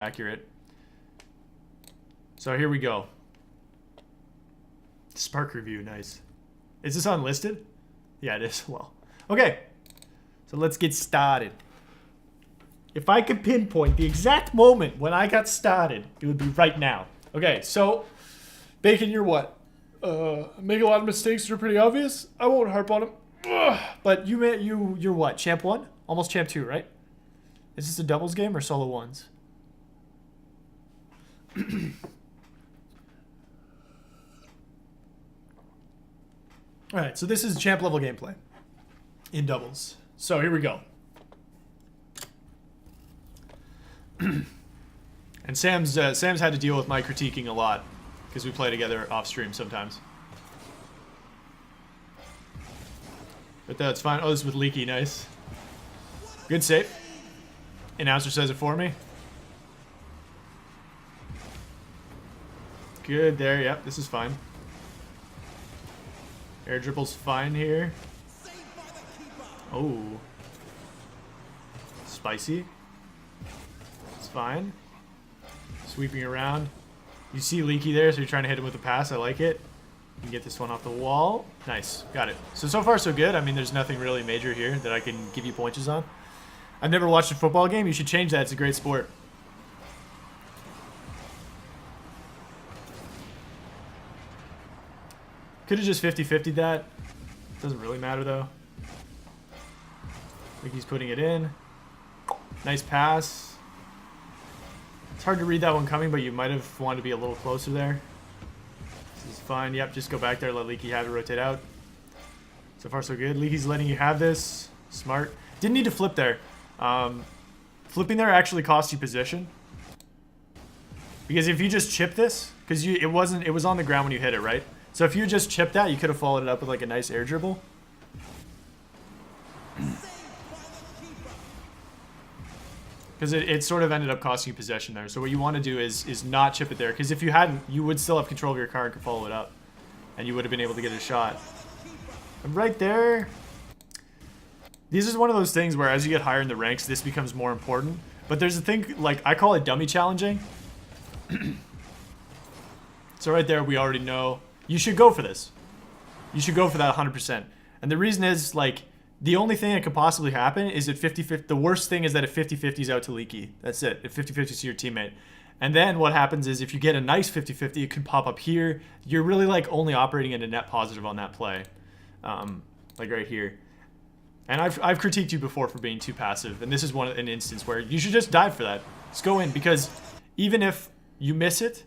accurate. So here we go. Spark review, nice. Is this unlisted? Yeah, it is. Well, okay. So let's get started. If I could pinpoint the exact moment when I got started, it would be right now. Okay, so Bacon, you're what? Make a lot of mistakes that are pretty obvious. I won't harp on them. But you're what? Champ 1? Almost Champ 2, right? Is this a doubles game or solo ones? Alright, so this is champ level gameplay in doubles. So here we go. And Sam's had to deal with my critiquing a lot because we play together off stream sometimes. But that's fine. Oh, this is with Leaky, nice. Good save. Announcer says it for me. Good there, yep, this is fine. Air dribble's fine here. Oh. Spicy. It's fine. Sweeping around. You see Leaky there, so you're trying to hit him with a pass. I like it. You can get this one off the wall. Nice. Got it. So far so good. I mean, there's nothing really major here that I can give you pointers on. I've never watched a football game. You should change that. It's a great sport. Could have just 50-50'd that. Doesn't really matter, though. I think he's putting it in. Nice pass. It's hard to read that one coming, but you might have wanted to be a little closer there. This is fine. Yep, just go back there. Let Leaky have it. Rotate out. So far, so good. Leaky's letting you have this. Smart. Didn't need to flip there. Flipping there actually cost you position. Because if you just chip this, because it was on the ground when you hit it, right? So if you just chipped that, you could have followed it up with like a nice air dribble. Because it sort of ended up costing you possession there. So what you want to do is not chip it there. Because if you hadn't, you would still have control of your car and could follow it up. And you would have been able to get a shot. And right there. This is one of those things where as you get higher in the ranks, this becomes more important. But there's a thing, like, I call it dummy challenging. So right there, we already know. You should go for this. You should go for that 100%. And the reason is, like, the only thing that could possibly happen is that 50-50. The worst thing is that if 50-50 is out to Leaky. That's it. If 50-50 is to your teammate. And then what happens is if you get a nice 50-50, it could pop up here. You're really, like, only operating in a net positive on that play. Like right here. And I've critiqued you before for being too passive. And this is an instance where you should just dive for that. Just go in. Because even if you miss it,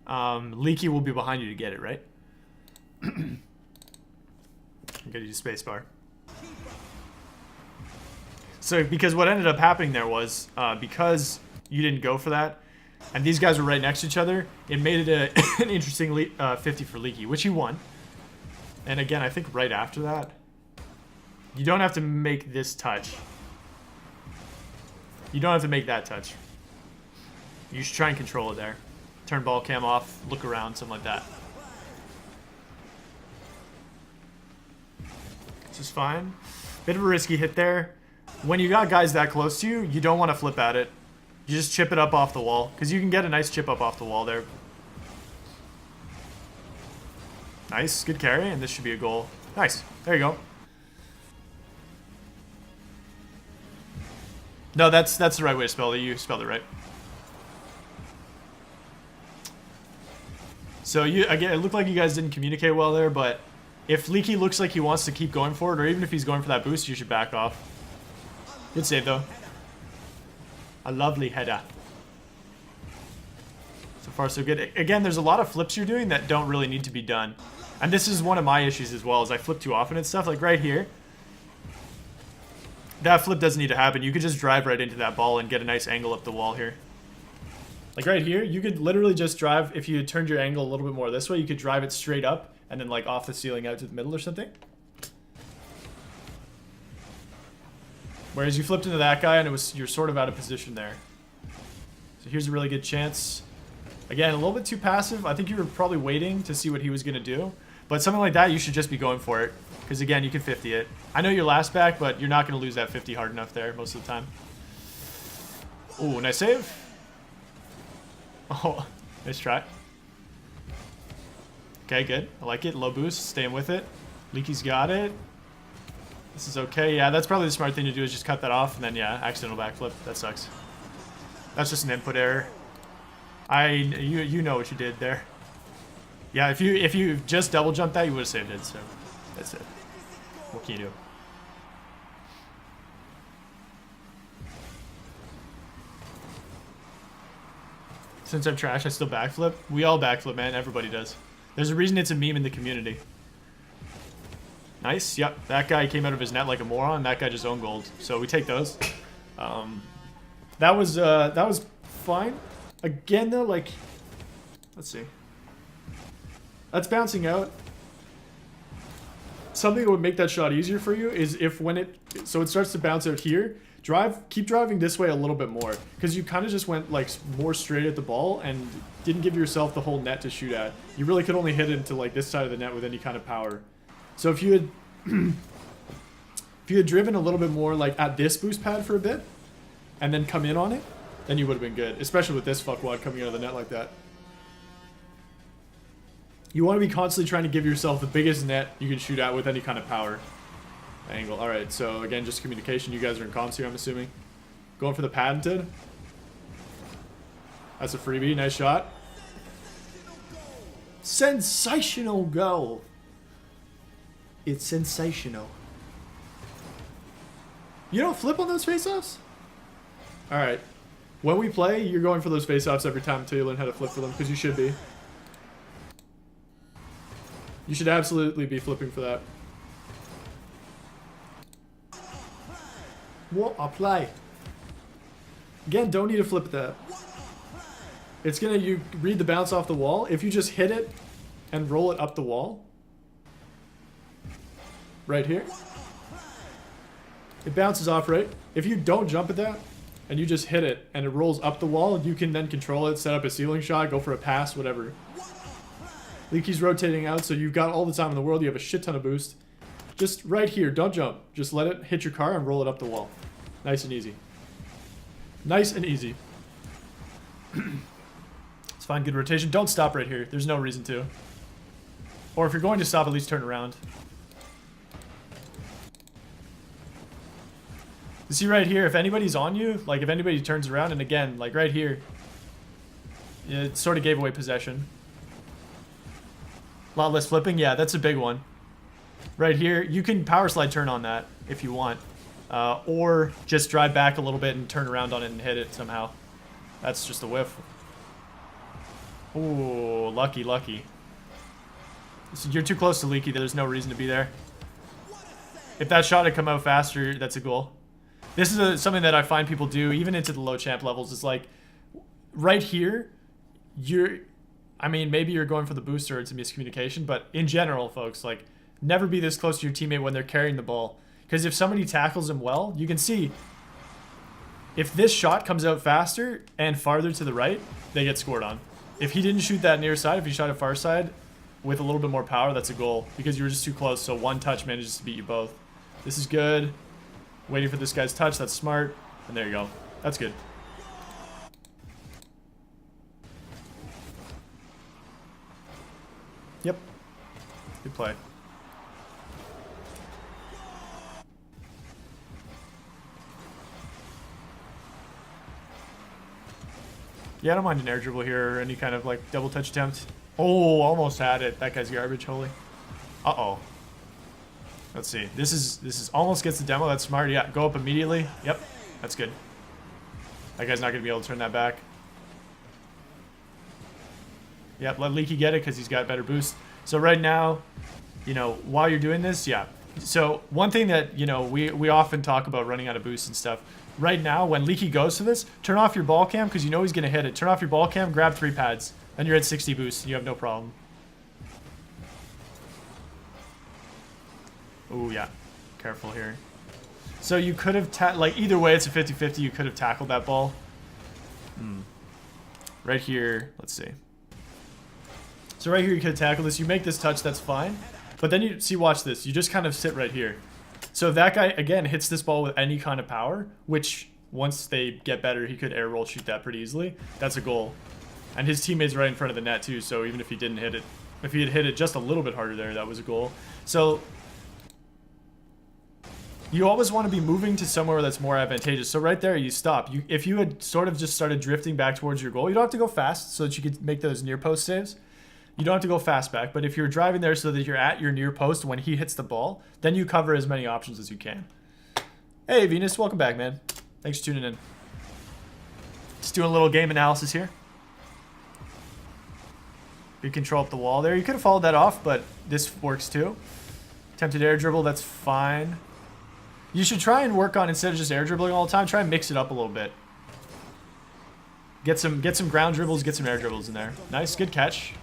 Leaky will be behind you to get it, right? I'm gonna use spacebar. So, because what ended up happening there was, because you didn't go for that, and these guys were right next to each other, it made it an interesting 50 for Leaky, which he won. And again, I think right after that, you don't have to make this touch. You don't have to make that touch. You should try and control it there. Turn ball cam off, look around, something like that. This is fine. Bit of a risky hit there. When you got guys that close to you, you don't want to flip at it. You just chip it up off the wall. Because you can get a nice chip up off the wall there. Nice. Good carry. And this should be a goal. Nice. There you go. No, that's the right way to spell it. You spelled it right. So again, it looked like you guys didn't communicate well there, but if Leaky looks like he wants to keep going for it, or even if he's going for that boost, you should back off. Good save, though. A lovely header. So far, so good. Again, there's a lot of flips you're doing that don't really need to be done. And this is one of my issues as well, is I flip too often and stuff. Like right here. That flip doesn't need to happen. You could just drive right into that ball and get a nice angle up the wall here. Like right here, you could literally just drive, if you had turned your angle a little bit more this way, you could drive it straight up and then like off the ceiling out to the middle or something. Whereas you flipped into that guy and you're sort of out of position there. So here's a really good chance. Again, a little bit too passive. I think you were probably waiting to see what he was going to do. But something like that, you should just be going for it. Because again, you can 50 it. I know you're last back, but you're not going to lose that 50 hard enough there most of the time. Ooh, nice save. Oh, nice try. Okay, good. I like it. Low boost. Staying with it. Leaky's got it. This is okay. Yeah, that's probably the smart thing to do is just cut that off and then, yeah, accidental backflip. That sucks. That's just an input error. You know what you did there. Yeah, if you just double jumped that, you would have saved it. So that's it. What can you do? Since I'm trash, I still backflip. We all backflip, man. Everybody does. There's a reason it's a meme in the community. Nice. Yep. That guy came out of his net like a moron. That guy just owned gold. So we take those. That was fine. Again though, like, let's see. That's bouncing out. Something that would make that shot easier for you is if when it starts to bounce out here, keep driving this way a little bit more, because you kind of just went like more straight at the ball and didn't give yourself the whole net to shoot at. You really could only hit it into like this side of the net with any kind of power. So if you had if you had driven a little bit more like at this boost pad for a bit and then come in on it, then you would have been good, especially with this fuckwad coming out of the net like that. You want to be constantly trying to give yourself the biggest net you can shoot at with any kind of power angle. All right, so again, just communication. You guys are in comms here, I'm assuming. Going for the patented. That's a freebie. Nice shot. Sensational goal. It's sensational. You don't flip on those face-offs? All right. When we play, you're going for those face-offs every time until you learn how to flip for them, because you should be. You should absolutely be flipping for that. What a play. Again, don't need to flip that. It's gonna, you read the bounce off the wall. If you just hit it and roll it up the wall, right here, it bounces off, right? If you don't jump at that and you just hit it and it rolls up the wall, you can then control it, set up a ceiling shot, go for a pass, whatever. Leaky's rotating out, so you've got all the time in the world. You have a shit ton of boost. Just right here, don't jump. Just let it hit your car and roll it up the wall. Nice and easy. Nice and easy. It's fine, good rotation. Don't stop right here. There's no reason to. Or if you're going to stop, at least turn around. You see right here, if anybody's on you, like if anybody turns around, and again, like right here, it sort of gave away possession. A lot less flipping. Yeah, that's a big one. Right here, you can power slide turn on that if you want. Or just drive back a little bit and turn around on it and hit it somehow. That's just a whiff. Ooh, lucky, lucky. So you're too close to Leaky. There's no reason to be there. If that shot had come out faster, that's a goal. This is something that I find people do, even into the low champ levels. It's like, right here, I mean, maybe you're going for the booster, it's a miscommunication, but in general, folks, like, never be this close to your teammate when they're carrying the ball. Because if somebody tackles him well, you can see, if this shot comes out faster and farther to the right, they get scored on. If he didn't shoot that near side, if he shot it far side with a little bit more power, that's a goal. Because you were just too close, so one touch manages to beat you both. This is good. Waiting for this guy's touch, that's smart. And there you go. That's good. Yep. Good play. Yeah, I don't mind an air dribble here or any kind of like double touch attempt. Oh, almost had it. That guy's garbage, holy. Uh-oh. Let's see. This is almost gets the demo. That's smart. Yeah, go up immediately. Yep. That's good. That guy's not going to be able to turn that back. Yep, let Leaky get it because he's got better boost. So right now, you know, while you're doing this, yeah. So one thing that, you know, we often talk about running out of boost and stuff. Right now, when Leaky goes to this, turn off your ball cam because you know he's going to hit it. Turn off your ball cam, grab 3 pads. Then you're at 60 boost and you have no problem. Oh, yeah. Careful here. So you could have, like, either way, it's a 50-50. You could have tackled that ball. Right here, let's see. So right here, you could tackle this. You make this touch, that's fine. But then you see, watch this. You just kind of sit right here. So if that guy, again, hits this ball with any kind of power, which once they get better, he could air roll shoot that pretty easily. That's a goal. And his teammate's right in front of the net too, so even if he didn't hit it, if he had hit it just a little bit harder there, that was a goal. So you always want to be moving to somewhere that's more advantageous. So right there, you stop. If you had sort of just started drifting back towards your goal, you don't have to go fast so that you could make those near post saves. You don't have to go fast back, but if you're driving there so that you're at your near post when he hits the ball, then you cover as many options as you can. Hey, Venus, welcome back, man. Thanks for tuning in. Just doing a little game analysis here. You control up the wall there. You could have followed that off, but this works too. Attempted air dribble, that's fine. You should try and work on, instead of just air dribbling all the time, try and mix it up a little bit. Get some ground dribbles, get some air dribbles in there. Nice, good catch.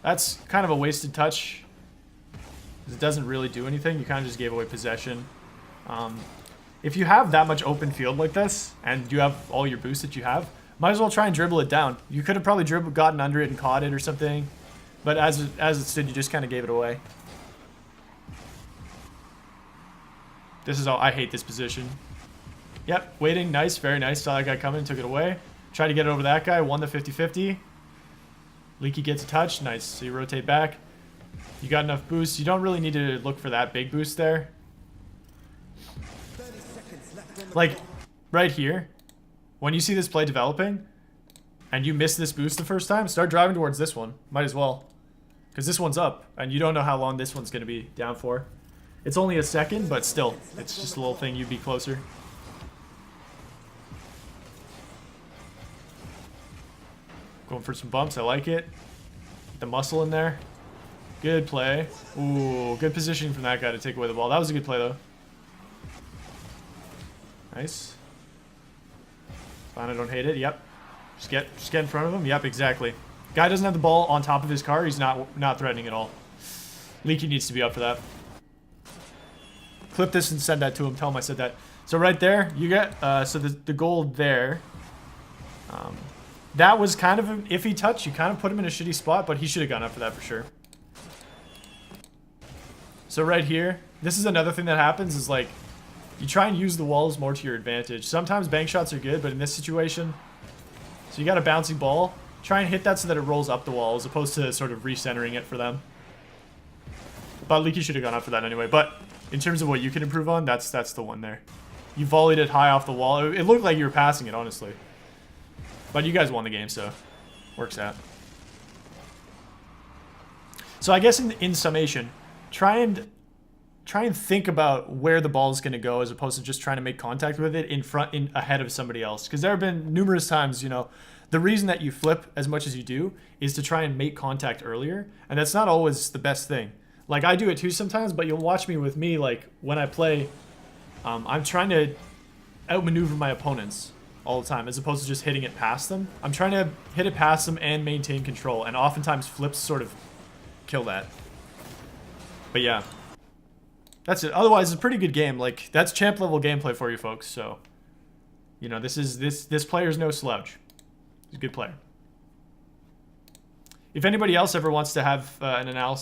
That's kind of a wasted touch. It doesn't really do anything. You kind of just gave away possession. If you have that much open field like this, and you have all your boosts that you have, might as well try and dribble it down. You could have probably gotten under it and caught it or something. But as it stood, you just kind of gave it away. This is all. I hate this position. Yep, waiting. Nice, very nice. Saw that guy coming, took it away. Tried to get it over that guy, won the 50-50. Leaky gets a touch. Nice. So you rotate back. You got enough boost. You don't really need to look for that big boost there. Like, right here, when you see this play developing, and you miss this boost the first time, start driving towards this one. Might as well. Because this one's up, and you don't know how long this one's going to be down for. It's only a second, but still, it's just a little thing. You'd be closer. Going for some bumps. I like it. Get the muscle in there. Good play. Ooh, good positioning from that guy to take away the ball. That was a good play, though. Nice. Fine, I don't hate it. Yep. Just get in front of him. Yep, exactly. Guy doesn't have the ball on top of his car. He's not threatening at all. Leaky needs to be up for that. Clip this and send that to him. Tell him I said that. So right there, you get so the goal there. That was kind of an iffy touch. You kind of put him in a shitty spot, but he should have gone up for that for sure. So right here, this is another thing that happens is like you try and use the walls more to your advantage. Sometimes bank shots are good, but in this situation, so you got a bouncing ball. Try and hit that so that it rolls up the wall as opposed to sort of recentering it for them. But Leaky should have gone up for that anyway. But in terms of what you can improve on, that's the one there. You volleyed it high off the wall. It looked like you were passing it, honestly. But you guys won the game, so works out. So I guess in summation, try and think about where the ball is going to go as opposed to just trying to make contact with it ahead of somebody else. Because there have been numerous times, you know, the reason that you flip as much as you do is to try and make contact earlier, and that's not always the best thing. Like, I do it too sometimes, but you'll watch me with me, like, when I play, I'm trying to outmaneuver my opponents all the time, as opposed to just hitting it past them. I'm trying to hit it past them and maintain control, and oftentimes flips sort of kill that. But yeah, that's it. Otherwise, it's a pretty good game. Like, that's champ level gameplay for you folks, so, you know, this player's no slouch. He's a good player. If anybody else ever wants to have an analysis